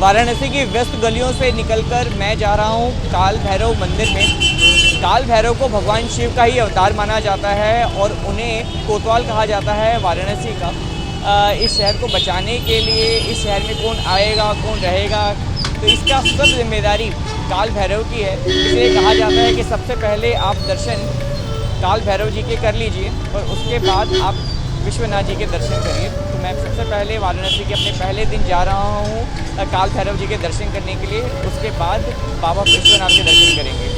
वाराणसी की व्यस्त गलियों से निकलकर मैं जा रहा हूँ काल भैरव मंदिर में। काल भैरव को भगवान शिव का ही अवतार माना जाता है और उन्हें कोतवाल कहा जाता है वाराणसी का। इस शहर को बचाने के लिए इस शहर में कौन आएगा कौन रहेगा, तो इसका सब जिम्मेदारी काल भैरव की है। इसलिए कहा जाता है कि सबसे पहले आप दर्शन काल भैरव जी के कर लीजिए और उसके बाद आप विश्वनाथ जी के दर्शन करिए। तो मैं सबसे पहले वाराणसी के अपने पहले दिन जा रहा हूँ काल भैरव जी के दर्शन करने के लिए। उसके बाद बाबा विश्वनाथ के दर्शन करेंगे।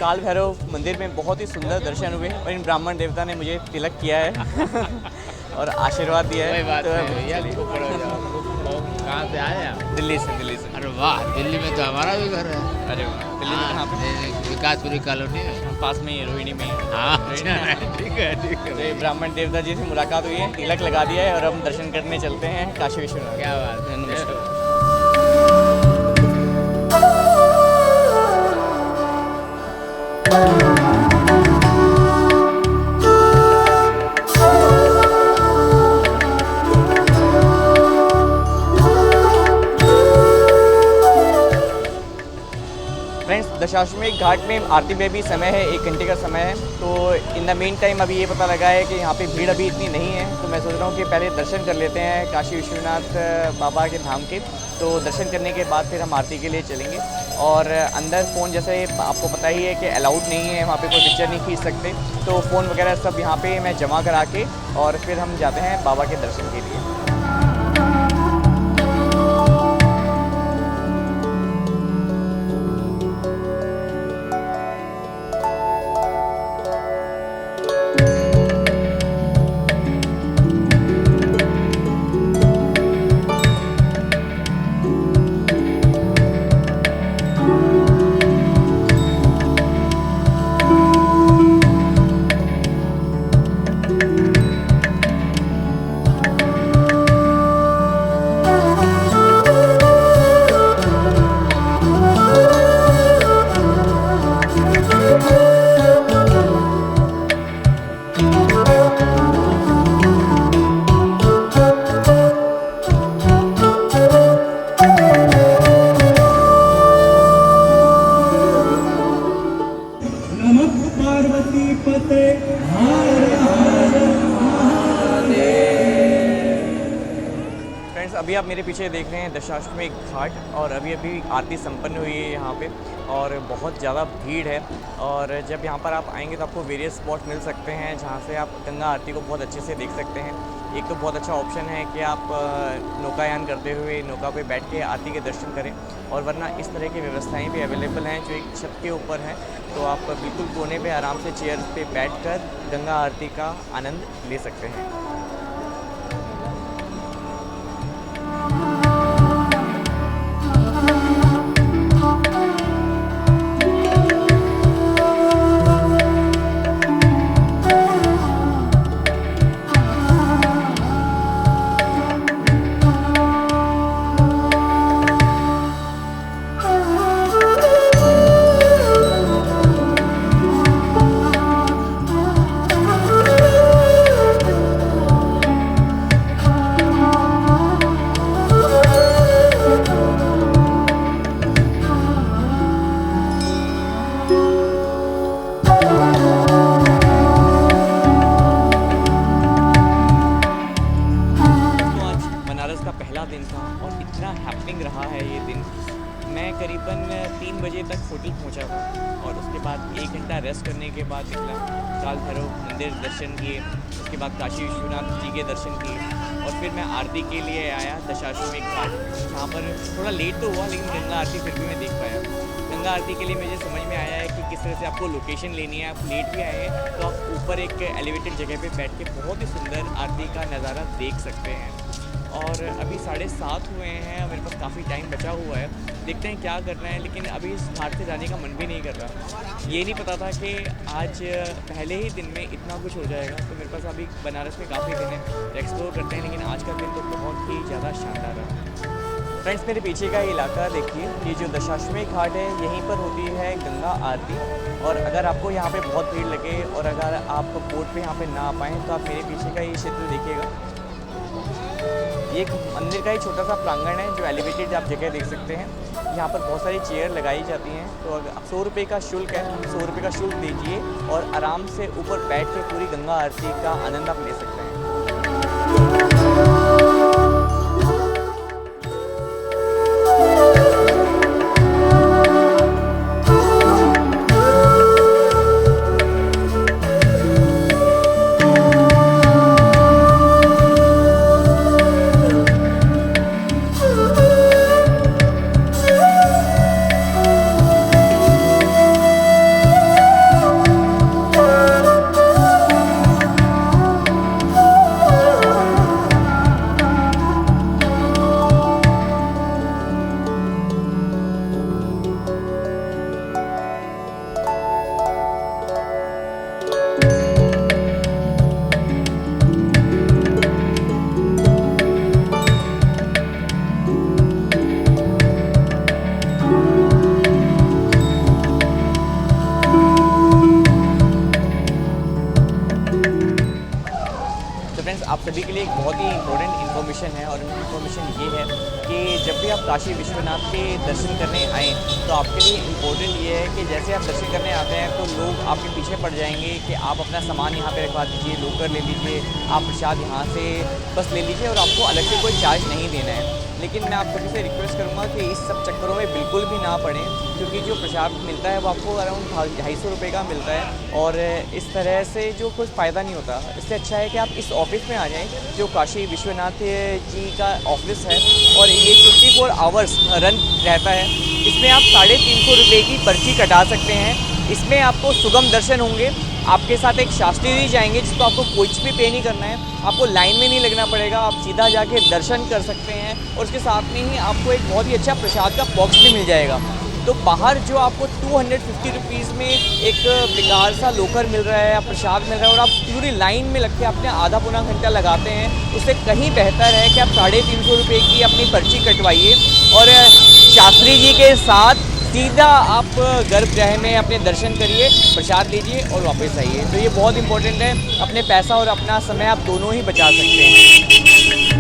काल भैरव मंदिर में बहुत ही सुंदर दर्शन हुए और इन ब्राह्मण देवता ने मुझे तिलक किया है और आशीर्वाद दिया है। तो कहाँ से आए आप? दिल्ली से। अरे वाह, दिल्ली में तो हमारा भी घर है। अरे वाह, दिल्ली में कहाँ पे? विकासपुरी कॉलोनी है, पास में ही, रोहिणी में। हाँ ठीक है। तो ये ब्राह्मण देवता जी से मुलाकात हुई है, तिलक लगा दिया है और हम दर्शन करने चलते हैं काशी विश्वनाथ। क्या बात है। नमस्कार। फ्रेंड्स, दशाश्वमेध घाट में आरती में भी समय है, 1 घंटे का समय है। तो इन द मेन टाइम अभी ये पता लगा है कि यहाँ पे भीड़ अभी इतनी नहीं है, तो मैं सोच रहा हूँ कि पहले दर्शन कर लेते हैं काशी विश्वनाथ बाबा के धाम के। तो दर्शन करने के बाद फिर हम आरती के लिए चलेंगे। और अंदर फ़ोन, जैसे आपको पता ही है कि अलाउड नहीं है, वहाँ पे कोई पिक्चर नहीं खींच सकते। तो फ़ोन वगैरह सब यहाँ पे मैं जमा करा के और फिर हम जाते हैं बाबा के दर्शन के लिए। फ्रेंड्स, अभी आप मेरे पीछे देख रहे हैं दशाश्वमेध घाट और अभी आरती संपन्न हुई है यहाँ पे और बहुत ज़्यादा भीड़ है। और जब यहाँ पर आप आएंगे तो आपको वेरियस स्पॉट मिल सकते हैं जहाँ से आप गंगा आरती को बहुत अच्छे से देख सकते हैं। एक तो बहुत अच्छा ऑप्शन है कि आप नौकायान करते हुए नौका पे बैठ के आरती के दर्शन करें, और वरना इस तरह की व्यवस्थाएं भी अवेलेबल हैं जो एक छत के ऊपर हैं। तो आप बिल्कुल कोने पे आराम से चेयर पे बैठकर गंगा आरती का आनंद ले सकते हैं। दिन था और इतना हैपनिंग रहा है ये दिन मैं करीबन 3 बजे तक होटल पहुंचा था और उसके बाद 1 घंटा रेस्ट करने के बाद निकला। काल भैरव मंदिर दर्शन किए, उसके बाद काशी विश्वनाथ जी के दर्शन किए और फिर मैं आरती के लिए आया दशाश्वमेध घाट, जहाँ पर थोड़ा लेट तो हुआ लेकिन गंगा आरती फिर भी मैं देख पाया। गंगा आरती के लिए मुझे समझ में आया है कि किस तरह से आपको लोकेशन लेनी है। आप लेट भी आए हैं तो आप ऊपर एक एलिवेटेड जगह पे बैठ के बहुत ही सुंदर आरती का नज़ारा देख सकते हैं। और अभी 7:30 हुए हैं, मेरे पास काफ़ी टाइम बचा हुआ है, देखते हैं क्या करना है। लेकिन अभी इस घाट से जाने का मन भी नहीं कर रहा। ये नहीं पता था कि आज पहले ही दिन में इतना कुछ हो जाएगा। तो मेरे पास अभी बनारस में काफ़ी दिन है, एक्सप्लोर करते हैं, लेकिन आज का दिन तो बहुत ही ज़्यादा शानदार रहा। फ्रेंड्स, मेरे पीछे का इलाका देखिए, ये जो दशाश्वमेध घाट है यहीं पर होती है गंगा आरती। और अगर आपको यहाँ पे बहुत भीड़ लगे और अगर आप बोट पे यहाँ पे ना आ पाएँ तो आप मेरे पीछे का ये क्षेत्र देखिएगा। ये एक मंदिर का ही छोटा सा प्रांगण है जो एलिवेटेड आप जगह देख सकते हैं। यहाँ पर बहुत सारी चेयर लगाई जाती हैं। तो अगर 100 रुपये का शुल्क है, 100 रुपये का शुल्क दीजिए और आराम से ऊपर बैठ कर पूरी गंगा आरती का आनंद आप ले सकते हैं। फ्रेंड्स, आप सभी के लिए एक बहुत ही इंपॉर्टेंट इन्फॉर्मेशन है और इन्फॉर्मेशन ये है कि जब भी आप काशी विश्वनाथ के दर्शन करने आएँ तो आपके लिए इम्पोर्टेंट ये है कि जैसे आप दर्शन करने आते हैं तो लोग आपके पीछे पड़ जाएंगे कि आप अपना सामान यहाँ पे रखवा दीजिए, लोकर ले लीजिए, आप प्रसाद यहाँ से बस ले लीजिए और आपको अलग से कोई चार्ज नहीं देना है। लेकिन मैं आप सभी से रिक्वेस्ट करूँगा कि इस सब चक्करों में बिल्कुल भी ना पड़ें, क्योंकि जो प्रसाद मिलता है वो आपको अराउंड 250 रुपये का मिलता है और इस तरह से जो कुछ फ़ायदा नहीं होता। इससे अच्छा है कि आप इस ऑफिस में आ जाएं जो काशी विश्वनाथ जी का ऑफिस है और ये 24 आवर्स रन रहता है। इसमें आप 350 रुपये की पर्ची कटा सकते हैं। इसमें आपको सुगम दर्शन होंगे, आपके साथ एक शास्त्री जी जाएंगे जिसको आपको कुछ भी पे नहीं करना है, आपको लाइन में नहीं लगना पड़ेगा, आप सीधा जाके दर्शन कर सकते हैं और उसके साथ में ही आपको एक बहुत ही अच्छा प्रसाद का बॉक्स भी मिल जाएगा। तो बाहर जो आपको 250 रुपीज़ में एक बेकार सा लोकर मिल रहा है या प्रसाद मिल रहा है और आप पूरी लाइन में लग के अपने आधा पौना घंटा लगाते हैं, उससे कहीं बेहतर है कि आप 350 रुपये की अपनी पर्ची कटवाइए और शास्त्री जी के साथ सीधा आप गर्भगृह में अपने दर्शन करिए, प्रसाद लीजिए और वापस आइए। तो ये बहुत इंपॉर्टेंट है, अपने पैसा और अपना समय आप दोनों ही बचा सकते हैं।